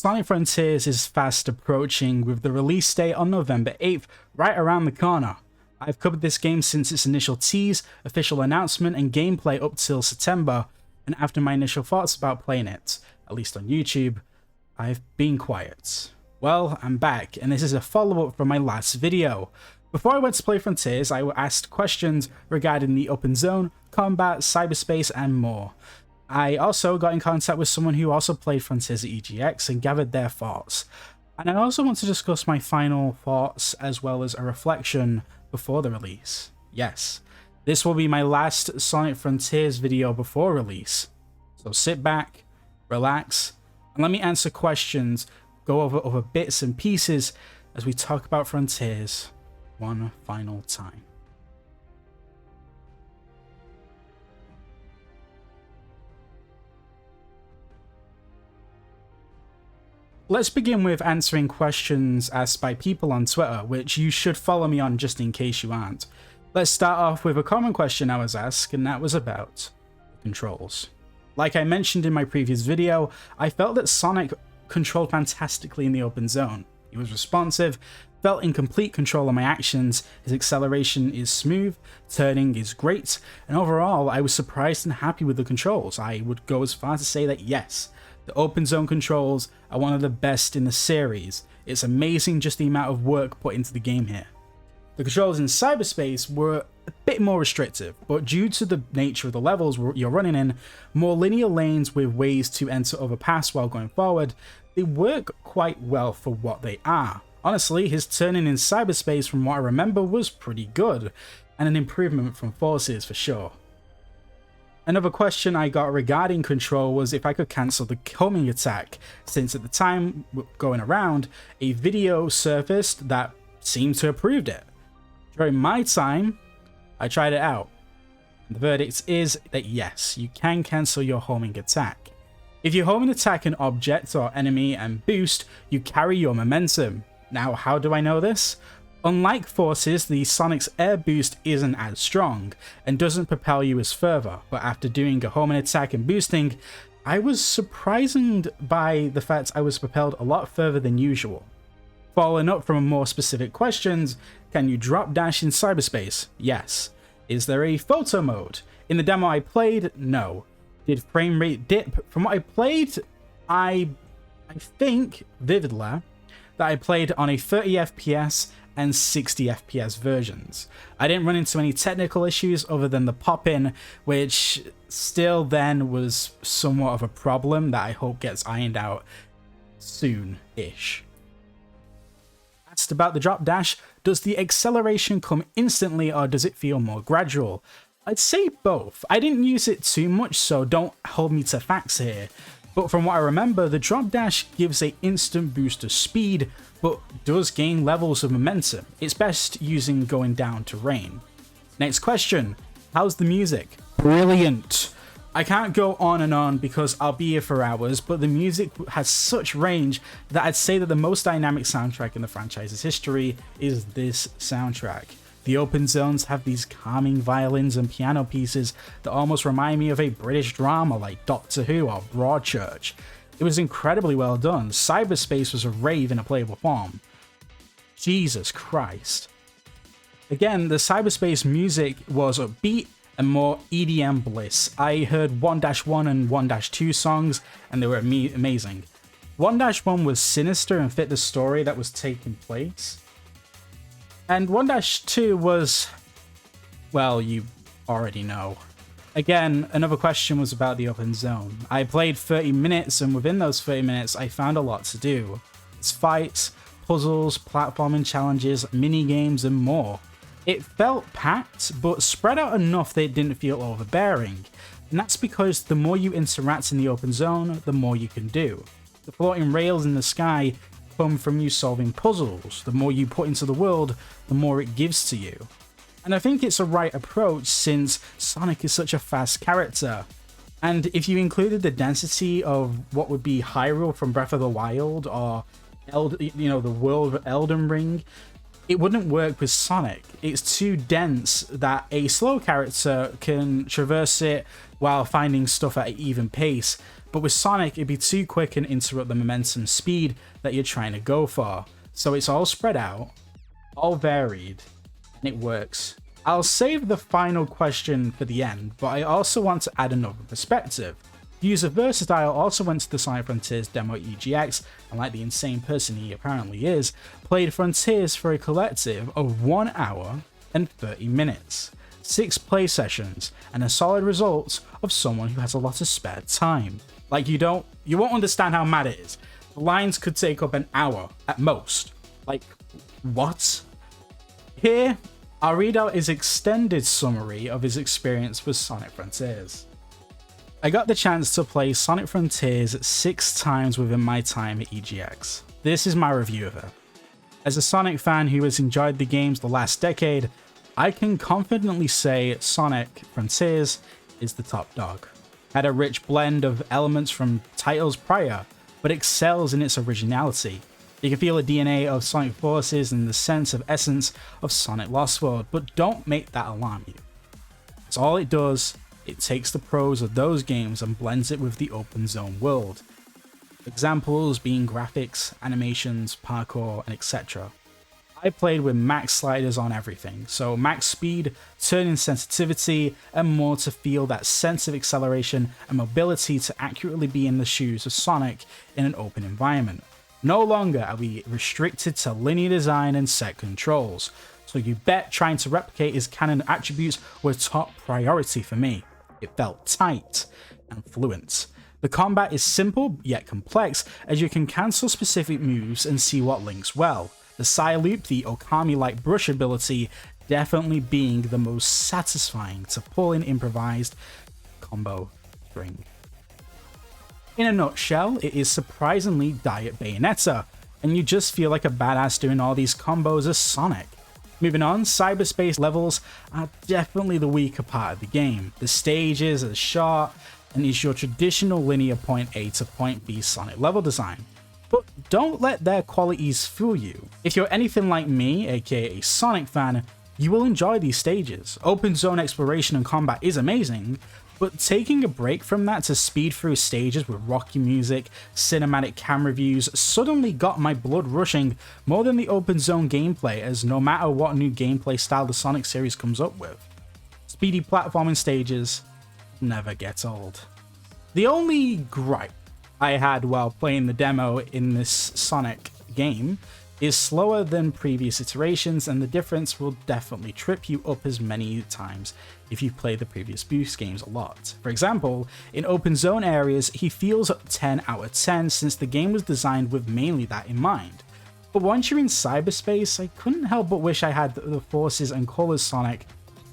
Sonic Frontiers is fast approaching, with the release date on November 8th right around the corner. I've covered this game since its initial tease, official announcement, and gameplay up till September, and after my initial thoughts about playing it, at least on YouTube, I've been quiet. Well, I'm back, and this is a follow-up from my last video. Before I went to play Frontiers, I asked questions regarding the open zone, combat, cyberspace, and more. I also got in contact with someone who also played Frontiers at EGX and gathered their thoughts. And I also want to discuss my final thoughts as well as a reflection before the release. Yes, this will be my last Sonic Frontiers video before release. So sit back, relax, and let me answer questions, go over other bits and pieces as we talk about Frontiers one final time. Let's begin with answering questions asked by people on Twitter, which you should follow me on just in case you aren't. Let's start off with a common question I was asked, and that was about controls. Like I mentioned in my previous video, I felt that Sonic controlled fantastically in the open zone. He was responsive, felt in complete control of my actions, his acceleration is smooth, turning is great, and overall I was surprised and happy with the controls. I would go as far to say that yes, the open zone controls are one of the best in the series. It's amazing just the amount of work put into the game here. The controls in cyberspace were a bit more restrictive, but due to the nature of the levels you're running in, more linear lanes with ways to enter other paths while going forward, they work quite well for what they are. Honestly, his turning in cyberspace from what I remember was pretty good, and an improvement from Forces for sure. Another question I got regarding control was if I could cancel the homing attack, since at the time going around, a video surfaced that seemed to have proved it. During my time, I tried it out. The verdict is that yes, you can cancel your homing attack. If you home and attack an object or enemy and boost, you carry your momentum. Now, how do I know this? Unlike Forces, the Sonic's air boost isn't as strong, and doesn't propel you as further, but after doing a homing attack and boosting, I was surprised by the fact I was propelled a lot further than usual. Following up from more specific questions, can you drop dash in cyberspace? Yes. Is there a photo mode? In the demo I played, no. Did frame rate dip? From what I played, I think vividly that I played on a 30 FPS and 60 FPS versions. I didn't run into any technical issues other than the pop-in, which still then was somewhat of a problem that I hope gets ironed out soon-ish. Asked about the drop dash, does the acceleration come instantly or does it feel more gradual? I'd say both. I didn't use it too much, so don't hold me to facts here. But from what I remember, the drop dash gives an instant boost of speed, but does gain levels of momentum. It's best using going down terrain. Next question, how's the music? Brilliant! I can't go on and on because I'll be here for hours, but the music has such range that I'd say that the most dynamic soundtrack in the franchise's history is this soundtrack. The open zones have these calming violins and piano pieces that almost remind me of a British drama like Doctor Who or Broadchurch. It was incredibly well done. Cyberspace was a rave in a playable form. Jesus Christ. Again, the cyberspace music was upbeat and more EDM bliss. I heard 1-1 and 1-2 songs and they were amazing. 1-1 was sinister and fit the story that was taking place. And 1-2 was, well, you already know. Again, another question was about the open zone. I played 30 minutes, and within those 30 minutes, I found a lot to do. It's fights, puzzles, platforming challenges, mini-games, and more. It felt packed, but spread out enough that it didn't feel overbearing. And that's because the more you interact in the open zone, the more you can do. The floating rails in the sky come from you solving puzzles. The more you put into the world, the more it gives to you. And I think it's a right approach since Sonic is such a fast character. And if you included the density of what would be Hyrule from Breath of the Wild or the world of Elden Ring, it wouldn't work with Sonic. It's too dense that a slow character can traverse it while finding stuff at an even pace, but with Sonic it'd be too quick and interrupt the momentum speed that you're trying to go for. So it's all spread out, all varied, and it works. I'll save the final question for the end, but I also want to add another perspective. User VersaDile also went to the Sonic Frontiers demo at EGX, and like the insane person he apparently is, played Frontiers for a collective of 1 hour and 30 minutes, 6 play sessions, and a solid result of someone who has a lot of spare time. Like you won't understand how mad it is. The lines could take up an hour at most. Like, what? Here, I'll read out his extended summary of his experience with Sonic Frontiers. I got the chance to play Sonic Frontiers 6 times within my time at EGX. This is my review of it. As a Sonic fan who has enjoyed the games the last decade, I can confidently say Sonic Frontiers is the top dog. Had a rich blend of elements from titles prior, but excels in its originality. You can feel the DNA of Sonic Forces and the sense of essence of Sonic Lost World, but don't make that alarm you. It's all it does. It takes the pros of those games and blends it with the open zone world. Examples being graphics, animations, parkour, and etc. I played with max sliders on everything, so max speed, turning sensitivity, and more to feel that sense of acceleration and mobility to accurately be in the shoes of Sonic in an open environment. No longer are we restricted to linear design and set controls, so you bet trying to replicate his canon attributes were top priority for me. It felt tight and fluent. The combat is simple yet complex, as you can cancel specific moves and see what links well. The side loop, the Okami-like brush ability, definitely being the most satisfying to pull in improvised combo string. In a nutshell, it is surprisingly Diet Bayonetta, and you just feel like a badass doing all these combos as Sonic. Moving on, cyberspace levels are definitely the weaker part of the game. The stages are short, and is your traditional linear point A to point B Sonic level design. But don't let their qualities fool you. If you're anything like me, aka a Sonic fan, you will enjoy these stages. Open zone exploration and combat is amazing, but taking a break from that to speed through stages with rocky music, cinematic camera views suddenly got my blood rushing more than the open zone gameplay, as no matter what new gameplay style the Sonic series comes up with, speedy platforming stages never gets old. The only gripe I had while playing the demo in this Sonic game is slower than previous iterations, and the difference will definitely trip you up as many times if you play the previous Boost games a lot. For example, in open zone areas, he feels 10 out of 10 since the game was designed with mainly that in mind. But once you're in cyberspace, I couldn't help but wish I had the Forces and Colors Sonic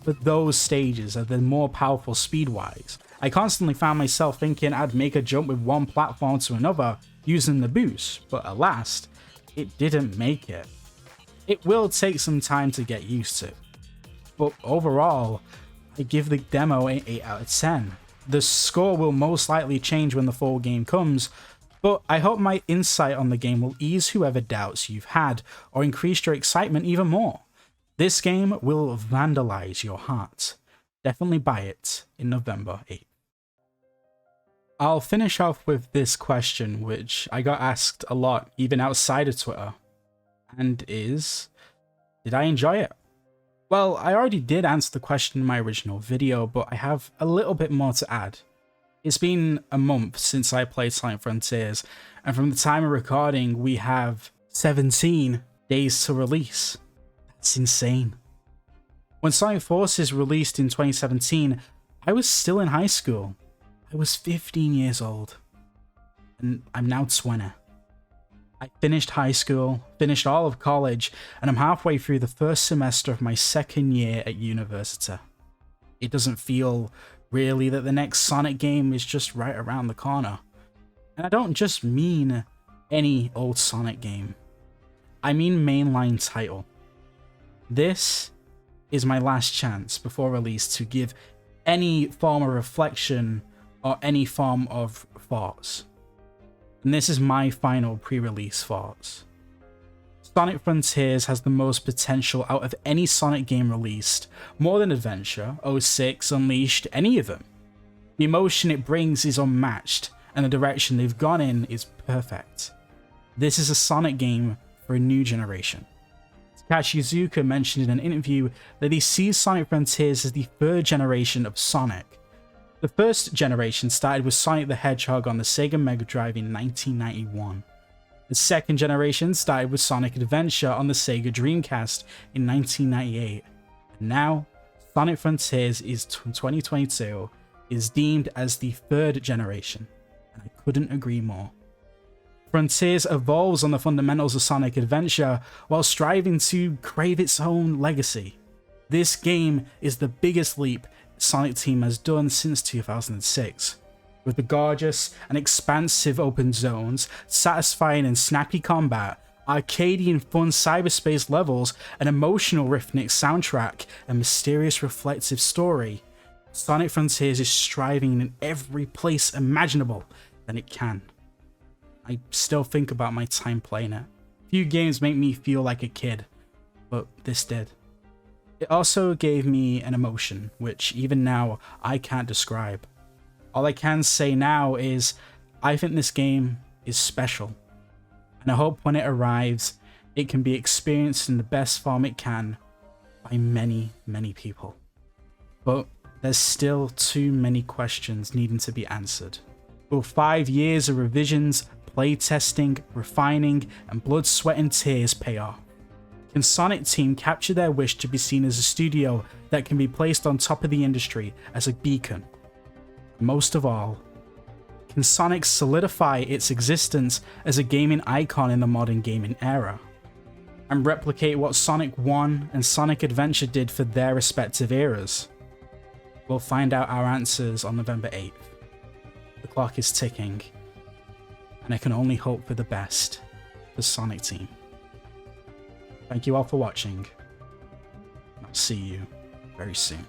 for those stages as they're more powerful speed-wise. I constantly found myself thinking I'd make a jump with one platform to another using the boost, but alas, it didn't make it. It will take some time to get used to, but overall, I give the demo an 8 out of 10. The score will most likely change when the full game comes, but I hope my insight on the game will ease whoever doubts you've had, or increase your excitement even more. This game will vandalize your heart. Definitely buy it in November 8th. I'll finish off with this question, which I got asked a lot, even outside of Twitter, and is, did I enjoy it? Well, I already did answer the question in my original video, but I have a little bit more to add. It's been a month since I played Sonic Frontiers, and from the time of recording, we have 17 days to release. That's insane. When Sonic Forces released in 2017, I was still in high school. I was 15 years old, and I'm now 20. I finished high school, finished all of college, and I'm halfway through the first semester of my second year at university. It doesn't feel really that the next Sonic game is just right around the corner. And I don't just mean any old Sonic game. I mean mainline title. This is my last chance before release to give any form of reflection or any form of thoughts. And this is my final pre-release thoughts. Sonic Frontiers has the most potential out of any Sonic game released, more than Adventure, 06, Unleashed, any of them. The emotion it brings is unmatched, and the direction they've gone in is perfect. This is a Sonic game for a new generation. Takashi Iizuka mentioned in an interview that he sees Sonic Frontiers as the third generation of Sonic. The first generation started with Sonic the Hedgehog on the Sega Mega Drive in 1991. The second generation started with Sonic Adventure on the Sega Dreamcast in 1998. And now, Sonic Frontiers is 2022 is deemed as the third generation, and I couldn't agree more. Frontiers evolves on the fundamentals of Sonic Adventure while striving to crave its own legacy. This game is the biggest leap Sonic Team has done since 2006. With the gorgeous and expansive open zones, satisfying and snappy combat, arcadey and fun cyberspace levels, an emotional rhythmic soundtrack, and mysterious reflective story, Sonic Frontiers is striving in every place imaginable that it can. I still think about my time playing it. Few games make me feel like a kid, but this did. It also gave me an emotion, which even now I can't describe. All I can say now is, I think this game is special, and I hope when it arrives, it can be experienced in the best form it can by many, many people. But there's still too many questions needing to be answered. Will 5 years of revisions, playtesting, refining, and blood, sweat, and tears pay off? Can Sonic Team capture their wish to be seen as a studio that can be placed on top of the industry as a beacon? Most of all, can Sonic solidify its existence as a gaming icon in the modern gaming era, and replicate what Sonic 1 and Sonic Adventure did for their respective eras? We'll find out our answers on November 8th. The clock is ticking, and I can only hope for the best for Sonic Team. Thank you all for watching, and I'll see you very soon.